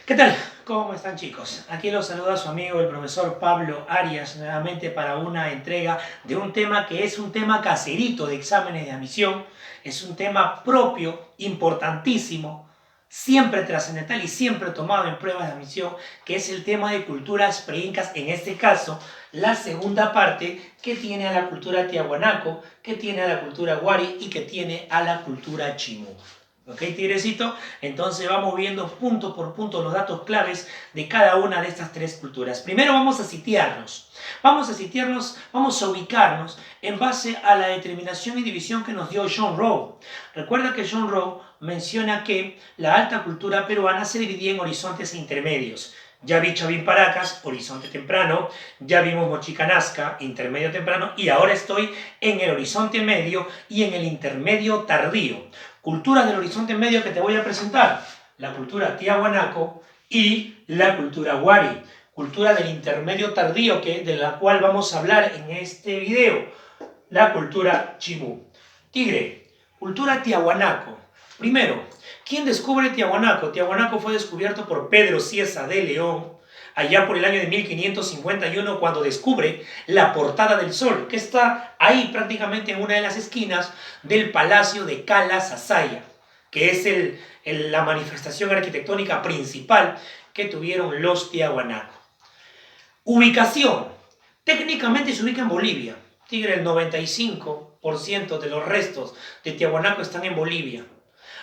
¿Qué tal? ¿Cómo están, chicos? Aquí los saluda su amigo el profesor Pablo Arias nuevamente para una entrega de un tema que es un tema caserito de exámenes de admisión. Es un tema propio, importantísimo, siempre trascendental y siempre tomado en pruebas de admisión, que es el tema de culturas preincas, en este caso la segunda parte, que tiene a la cultura tiahuanaco, que tiene a la cultura wari y que tiene a la cultura chimú. ¿Ok, tigrecito? Entonces vamos viendo punto por punto los datos claves de cada una de estas tres culturas. Primero vamos a sitiarnos. Vamos a ubicarnos en base a la determinación y división que nos dio John Rowe. Recuerda que John Rowe menciona que la alta cultura peruana se dividía en horizontes e intermedios. Ya vi Chavín Paracas, horizonte temprano, ya vimos Mochicanasca, intermedio temprano, y ahora estoy en el horizonte medio y en el intermedio tardío. Culturas del horizonte medio que te voy a presentar: la cultura tiahuanaco y la cultura wari. Cultura del intermedio tardío, de la cual vamos a hablar en este video, la cultura chimú. Tigre, cultura tiahuanaco. Primero, ¿quién descubre Tiahuanaco? Tiahuanaco fue descubierto por Pedro Cieza de León allá por el año de 1551, cuando descubre la Portada del Sol, que está ahí prácticamente en una de las esquinas del Palacio de Cala Sasaya, que es la manifestación arquitectónica principal que tuvieron los tiahuanacos. Ubicación. Técnicamente se ubica en Bolivia. Tigre, el 95% de los restos de Tiahuanaco están en Bolivia.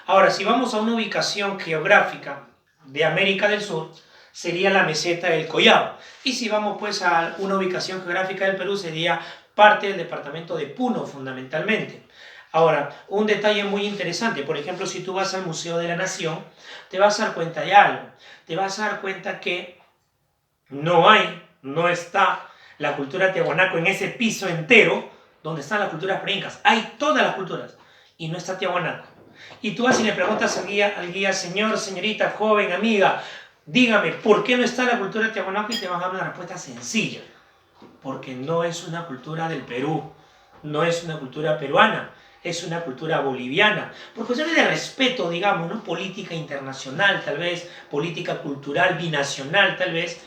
Ahora, si vamos a una ubicación geográfica de América del Sur, sería la meseta del Collao. Y si vamos pues a una ubicación geográfica del Perú, sería parte del departamento de Puno, fundamentalmente. Ahora, un detalle muy interesante, por ejemplo, si tú vas al Museo de la Nación, te vas a dar cuenta de algo. Te vas a dar cuenta que no está la cultura tiahuanaco en ese piso entero donde están las culturas preincas. Hay todas las culturas y no está tiahuanaco. Y tú vas y le preguntas al guía, señor, señorita, joven, amiga, dígame, ¿por qué no está la cultura tiahuanaco? Y te van a dar una respuesta sencilla: porque no es una cultura del Perú, no es una cultura peruana, es una cultura boliviana. Por cuestiones de respeto, digamos, ¿no? Política internacional, tal vez, política cultural binacional, tal vez,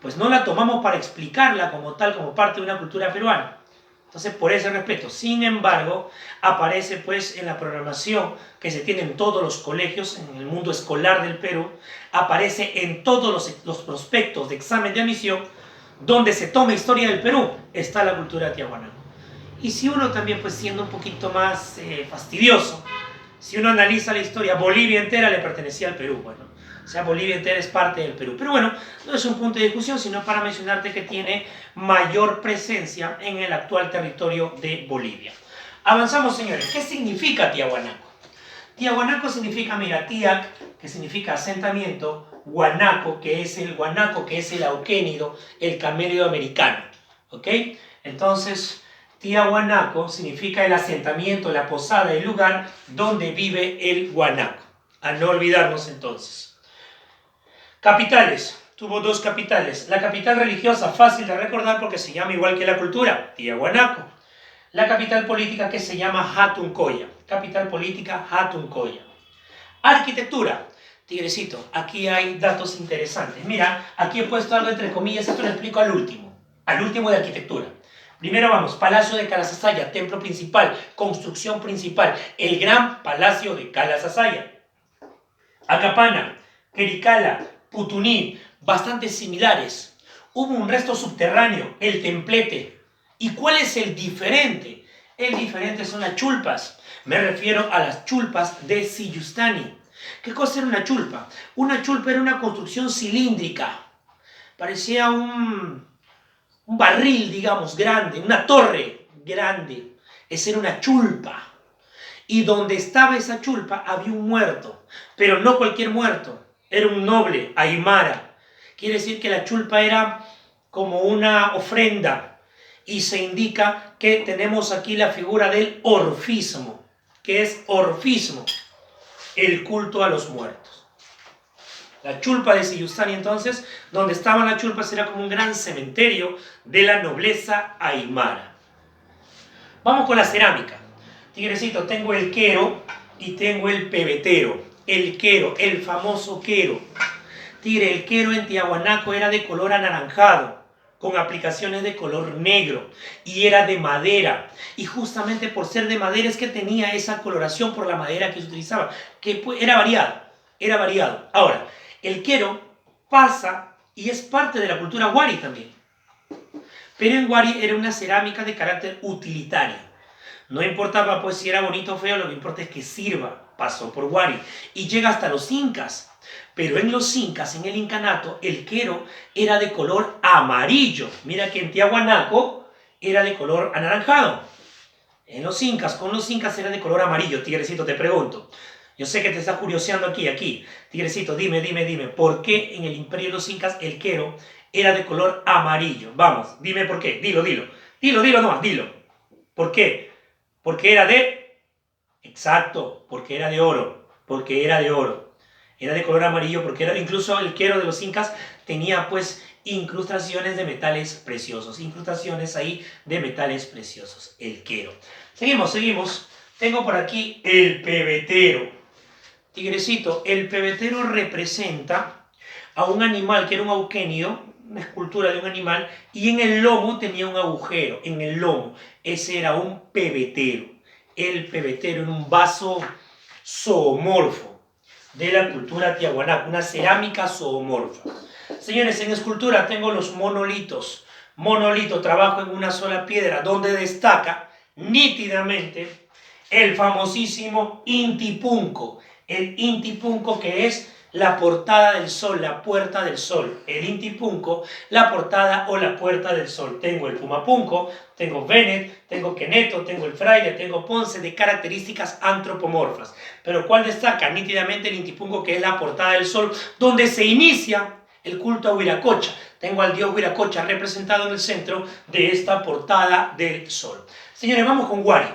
pues no la tomamos para explicarla como tal, como parte de una cultura peruana. Entonces, por ese respeto. Sin embargo, aparece pues en la programación que se tiene en todos los colegios, en el mundo escolar del Perú, aparece en todos los prospectos de examen de admisión donde se toma historia del Perú, está la cultura tiahuanaco. Y si uno también, pues siendo un poquito más fastidioso, si uno analiza la historia, Bolivia entera le pertenecía al Perú, bueno, o sea, Bolivia entera es parte del Perú. Pero bueno, no es un punto de discusión, sino para mencionarte que tiene mayor presencia en el actual territorio de Bolivia. Avanzamos, señores. ¿Qué significa tiahuanaco? Tiahuanaco significa, mira, tiac, que significa asentamiento, guanaco, que es el auquénido, el camello americano. ¿Ok? Entonces, tiahuanaco significa el asentamiento, la posada, el lugar donde vive el guanaco. A no olvidarnos entonces. Capitales. Tuvo dos capitales. La capital religiosa, fácil de recordar porque se llama igual que la cultura, Tiahuanaco. La capital política, que se llama Hatuncoya. Capital política, Hatuncoya. Arquitectura. Tigrecito, aquí hay datos interesantes. Mira, aquí he puesto algo entre comillas, esto lo explico al último de arquitectura. Primero vamos, Palacio de Cala Sasaya, templo principal, construcción principal, el gran Palacio de Cala Sasaya. Acapana, Quericala, Putuní, bastante similares. Hubo un resto subterráneo, el templete. ¿Y cuál es el diferente? El diferente son las chulpas. Me refiero a las chulpas de Sillustani. ¿Qué cosa era una chulpa? Una chulpa era una construcción cilíndrica. Parecía un barril, digamos, grande, una torre grande. Esa era una chulpa. Y donde estaba esa chulpa había un muerto, pero no cualquier muerto, era un noble, aymara. Quiere decir que la chulpa era como una ofrenda, y se indica que tenemos aquí la figura del orfismo. ¿Qué es orfismo? El culto a los muertos. La chulpa de Sillustani, entonces, donde estaban las chulpas, era como un gran cementerio de la nobleza aymara. Vamos con la cerámica. Tigrecito, tengo el quero y tengo el pebetero. El quero, el famoso quero. Tigre, el quero en Tiahuanaco era de color anaranjado, con aplicaciones de color negro, y era de madera. Y justamente por ser de madera es que tenía esa coloración por la madera que se utilizaba, que era variado, era variado. Ahora, el quero pasa y es parte de la cultura wari también. Pero en wari era una cerámica de carácter utilitario. No importaba pues si era bonito o feo, lo que importa es que sirva. Pasó por wari y llega hasta los incas. Pero en los incas, en el incanato, el quero era de color amarillo. Mira que en Tiahuanaco era de color anaranjado. En los incas, con los incas era de color amarillo. Tigrecito, te pregunto. Yo sé que te estás curioseando aquí. Tigrecito, dime, ¿por qué en el imperio de los incas el quero era de color amarillo? Vamos, dime por qué. Dilo. Dilo nomás, dilo. ¿Por qué? Porque era de... Exacto, porque era de oro. Porque era de oro. Era de color amarillo porque era, incluso el quero de los incas tenía pues incrustaciones de metales preciosos. Incrustaciones ahí de metales preciosos. El quero. Seguimos. Tengo por aquí el pebetero. Tigrecito, el pebetero representa a un animal que era un auquénido, una escultura de un animal, y en el lomo tenía un agujero, en el lomo. Ese era un pebetero. El pebetero en un vaso zoomorfo de la cultura tiahuanaco, una cerámica zoomorfa. Señores, en escultura tengo los monolitos. Monolito, trabajo en una sola piedra, donde destaca nítidamente el famosísimo Intipunco. El Intipunco, que es la portada del sol, la puerta del sol. El Intipunco, la portada o la puerta del sol. Tengo el Pumapunco, tengo Venet, tengo Queneto, tengo el Fraile, tengo Ponce, de características antropomorfas. Pero ¿cuál destaca? Nítidamente el Intipunco, que es la portada del sol, donde se inicia el culto a Huiracocha. Tengo al dios Huiracocha representado en el centro de esta portada del sol. Señores, vamos con Wari.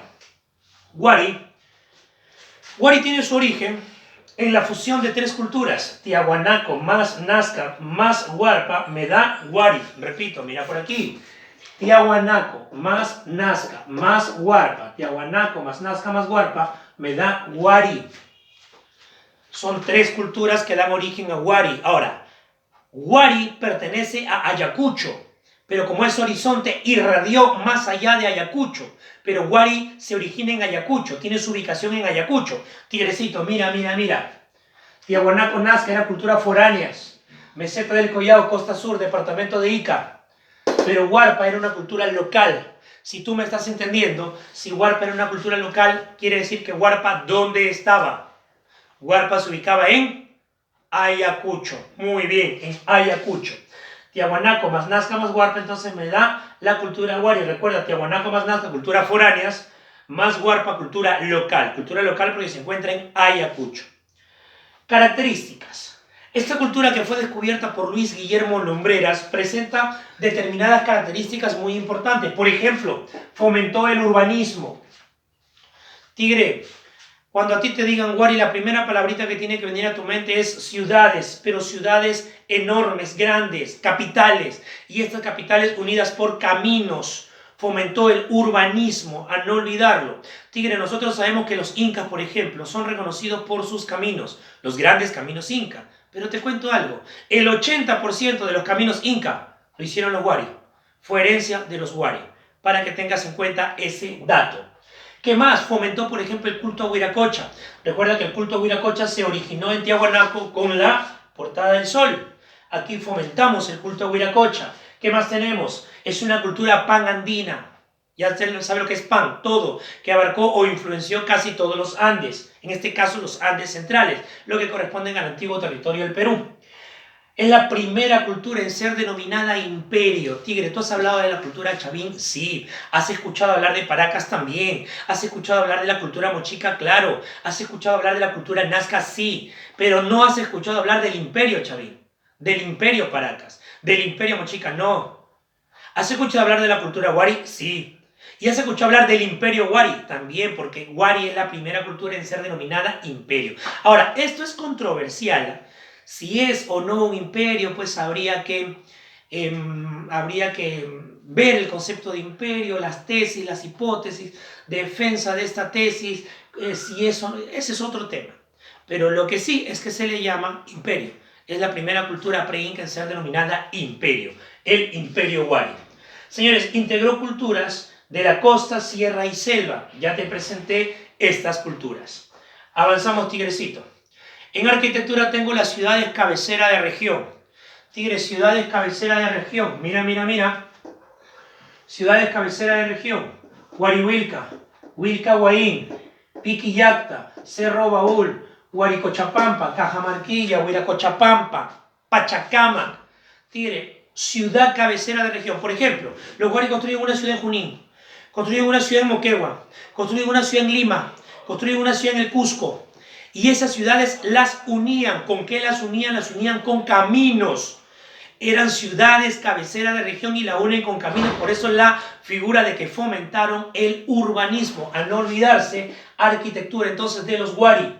Wari tiene su origen en la fusión de tres culturas. Tiahuanaco más Nazca más Huarpa me da Wari. Repito, mira por aquí. Tiahuanaco más Nazca más Huarpa. Tiahuanaco más Nazca más Huarpa me da Wari. Son tres culturas que dan origen a Wari. Ahora, Wari pertenece a Ayacucho, pero como es horizonte, irradió más allá de Ayacucho. Pero Wari se origina en Ayacucho, tiene su ubicación en Ayacucho. Tigrecito, mira. Tiahuanaco, Nazca era cultura foráneas. Meseta del Collao, costa sur, departamento de Ica. Pero Huarpa era una cultura local. Si tú me estás entendiendo, si Huarpa era una cultura local, quiere decir que Huarpa, ¿dónde estaba? Huarpa se ubicaba en Ayacucho. Muy bien, en Ayacucho. Tiahuanaco más Nazca más Huarpa, entonces me da la cultura Wari. Recuerda, Tiahuanaco más Nazca, cultura foráneas, más Huarpa, cultura local. Cultura local porque se encuentra en Ayacucho. Características. Esta cultura, que fue descubierta por Luis Guillermo Lumbreras, presenta determinadas características muy importantes. Por ejemplo, fomentó el urbanismo. Tigre, cuando a ti te digan Wari, la primera palabrita que tiene que venir a tu mente es ciudades, pero ciudades enormes, grandes, capitales. Y estas capitales unidas por caminos. Fomentó el urbanismo, a no olvidarlo. Tigre, nosotros sabemos que los incas, por ejemplo, son reconocidos por sus caminos, los grandes caminos inca. Pero te cuento algo, el 80% de los caminos inca lo hicieron los Wari. Fue herencia de los Wari, para que tengas en cuenta ese dato. ¿Qué más? Fomentó, por ejemplo, el culto a Huiracocha. Recuerda que el culto a Huiracocha se originó en Tiahuanaco con la portada del sol. Aquí fomentamos el culto a Huiracocha. ¿Qué más tenemos? Es una cultura pan-andina. Ya usted sabe lo que es pan, todo, que abarcó o influenció casi todos los Andes. En este caso, los Andes centrales, lo que corresponden al antiguo territorio del Perú. Es la primera cultura en ser denominada imperio. Tigre, ¿tú has hablado de la cultura Chavín? Sí. ¿Has escuchado hablar de Paracas? También. ¿Has escuchado hablar de la cultura Mochica? Claro. ¿Has escuchado hablar de la cultura Nazca? Sí. Pero no has escuchado hablar del imperio Chavín, del imperio Paracas, del imperio Mochica. No. ¿Has escuchado hablar de la cultura Wari? Sí. ¿Y has escuchado hablar del imperio Wari? También, porque Wari es la primera cultura en ser denominada imperio. Ahora, esto es controversial. Si es o no un imperio, pues habría que ver el concepto de imperio, las tesis, las hipótesis, defensa de esta tesis, si eso, ese es otro tema. Pero lo que sí es que se le llama imperio. es la primera cultura pre-inca en ser denominada imperio, el Imperio Wari. Señores, integró culturas de la costa, sierra y selva. Ya te presenté estas culturas. Avanzamos, tigrecito. En arquitectura tengo las ciudades cabecera de región. Tigre, ciudades cabecera de región. Mira, mira, mira. Ciudades cabecera de región. Huarihuilca, Huilcahuaín, Piquillacta, Cerro Baúl, Huaricochapampa, Cajamarquilla, Huiracochapampa, Pachacama. Tigre, ciudad cabecera de región. Por ejemplo, los Huari construyen una ciudad en Junín, construyen una ciudad en Moquegua, construyen una ciudad en Lima, construyen una ciudad en el Cusco. Y esas ciudades las unían. ¿Con qué las unían? Las unían con caminos. Eran ciudades cabecera de región y la unen con caminos. Por eso la figura de que fomentaron el urbanismo. A no olvidarse, arquitectura entonces de los Wari.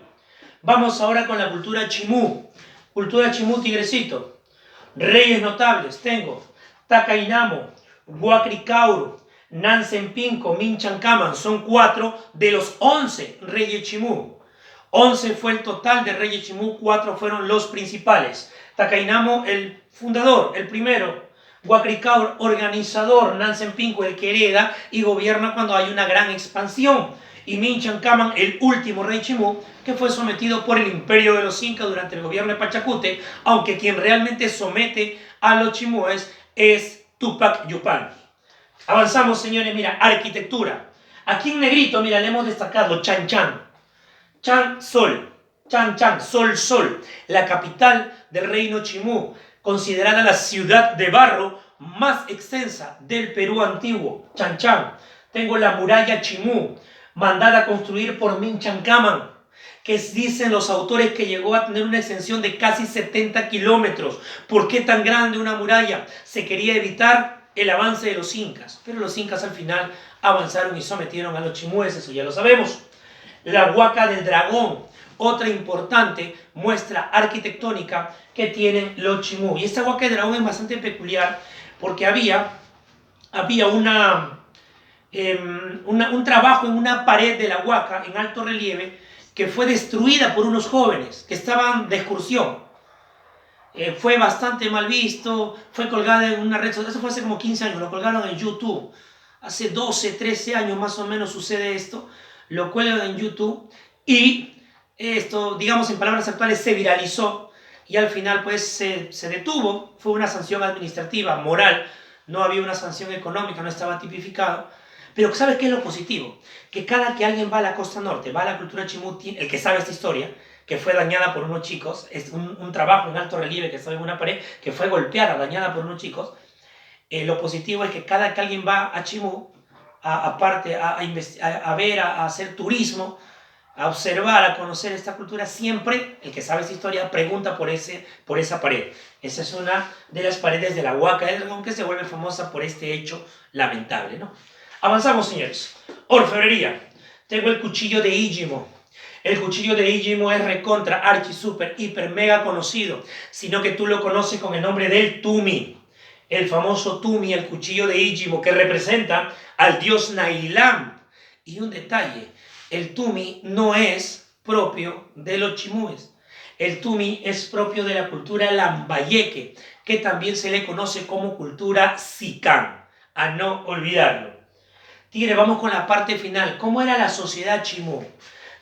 Vamos ahora con la cultura Chimú. Cultura Chimú, tigrecito. Reyes notables. Tengo Tacainamo, Huacricauro, Nansenpinco, Minchancaman. Son 4 de los 11 reyes Chimú. 11 fue el total de reyes Chimú, 4 fueron los principales. Tacainamo, el fundador, el primero. Huacricaur, organizador. Nansenpinco, el que hereda y gobierna cuando hay una gran expansión. Y Minchancaman, el último rey Chimú, que fue sometido por el imperio de los Incas durante el gobierno de Pachacute, aunque quien realmente somete a los chimúes es Tupac Yupanqui. Avanzamos, señores, mira, arquitectura. Aquí en negrito, mira, le hemos destacado Chan Chan. Chan, Sol, Chan Chan, Sol, Sol, la capital del reino Chimú, considerada la ciudad de barro más extensa del Perú antiguo, Chan Chan. Tengo la muralla Chimú, mandada a construir por Minchancaman, que dicen los autores que llegó a tener una extensión de casi 70 kilómetros. ¿Por qué tan grande una muralla? Se quería evitar el avance de los incas, pero los incas al final avanzaron y sometieron a los chimúes, eso ya lo sabemos. La Huaca del Dragón, otra importante muestra arquitectónica que tienen los Chimú. Y esta Huaca del Dragón es bastante peculiar porque había un trabajo en una pared de la Huaca en alto relieve que fue destruida por unos jóvenes que estaban de excursión. Fue bastante mal visto, fue colgada en una red social, eso fue hace como 15 años, lo colgaron en YouTube. Hace 12, 13 años más o menos sucede esto. Lo cuelgan en YouTube y esto, digamos en palabras actuales, se viralizó y al final pues se detuvo. Fue una sanción administrativa, moral, no había una sanción económica, no estaba tipificado. Pero ¿sabes qué es lo positivo? Que cada que alguien va a la costa norte, va a la cultura Chimú, el que sabe esta historia, que fue dañada por unos chicos, es un trabajo en alto relieve que estaba en una pared, que fue golpeada, dañada por unos chicos. Lo positivo es que cada que alguien va a Chimú, aparte a ver, a hacer turismo, a observar, a conocer esta cultura, siempre el que sabe esta historia pregunta por esa pared. Esa es una de las paredes de la Huaca del Dragón que se vuelve famosa por este hecho lamentable, ¿no? Avanzamos, señores. Orfebrería. Tengo el cuchillo de Íjimo. El cuchillo de Íjimo es recontra, archi, super, hiper, mega conocido, sino que tú lo conoces con el nombre del Tumi. El famoso Tumi, el cuchillo de Íjimo, que representa al dios Nailam. Y un detalle, el Tumi no es propio de los chimúes. El Tumi es propio de la cultura lambayeque, que también se le conoce como cultura sicán, a no olvidarlo. Tigre, vamos con la parte final. ¿Cómo era la sociedad chimú?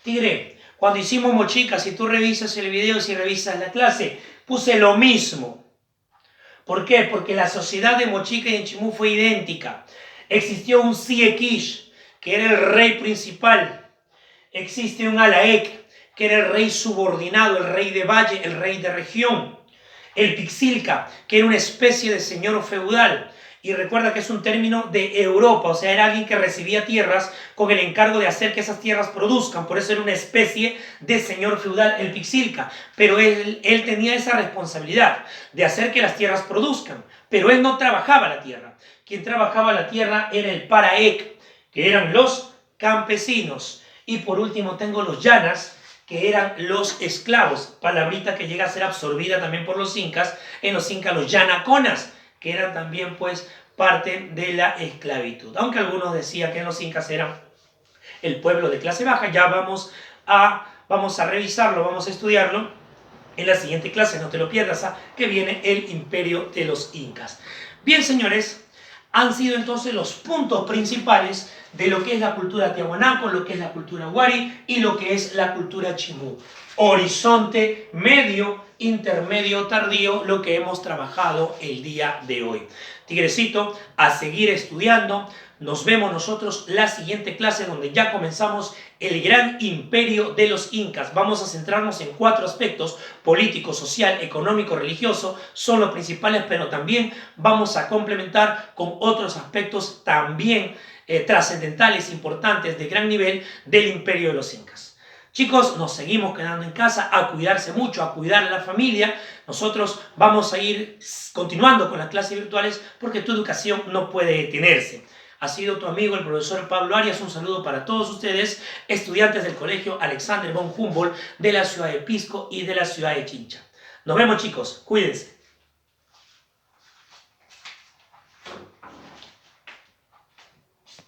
Tigre, cuando hicimos Mochica, si tú revisas el video, si revisas la clase, puse lo mismo. ¿Por qué? Porque la sociedad de Mochica y en Chimú fue idéntica. Existió un Siequish, que era el rey principal. Existe un Alaek, que era el rey subordinado, el rey de valle, el rey de región. El Pixilca, que era una especie de señor feudal. Y recuerda que es un término de Europa, o sea, era alguien que recibía tierras con el encargo de hacer que esas tierras produzcan. Por eso era una especie de señor feudal, el Pixilca. Pero él tenía esa responsabilidad de hacer que las tierras produzcan. Pero él no trabajaba la tierra. Quien trabajaba la tierra era el Paraek, que eran los campesinos. Y por último tengo los Llanas, que eran los esclavos. Palabrita que llega a ser absorbida también por los incas. En los incas los Yanaconas, que eran también pues parte de la esclavitud. Aunque algunos decían que los incas eran el pueblo de clase baja, ya vamos a revisarlo, vamos a estudiarlo. en la siguiente clase, no te lo pierdas, que viene el imperio de los incas. Bien, señores, han sido entonces los puntos principales de lo que es la cultura tiahuanaco, lo que es la cultura wari y lo que es la cultura chimú. Horizonte medio, intermedio, tardío, lo que hemos trabajado el día de hoy. Tigrecito, a seguir estudiando. Nos vemos nosotros la siguiente clase donde ya comenzamos el gran imperio de los incas. Vamos a centrarnos en 4 aspectos: político, social, económico, religioso. Son los principales, pero también vamos a complementar con otros aspectos también trascendentales, importantes, de gran nivel del imperio de los incas. Chicos, nos seguimos quedando en casa, a cuidarse mucho, a cuidar a la familia. Nosotros vamos a ir continuando con las clases virtuales porque tu educación no puede detenerse. Ha sido tu amigo el profesor Pablo Arias. Un saludo para todos ustedes, estudiantes del colegio Alexander von Humboldt de la ciudad de Pisco y de la ciudad de Chincha. Nos vemos, chicos. Cuídense.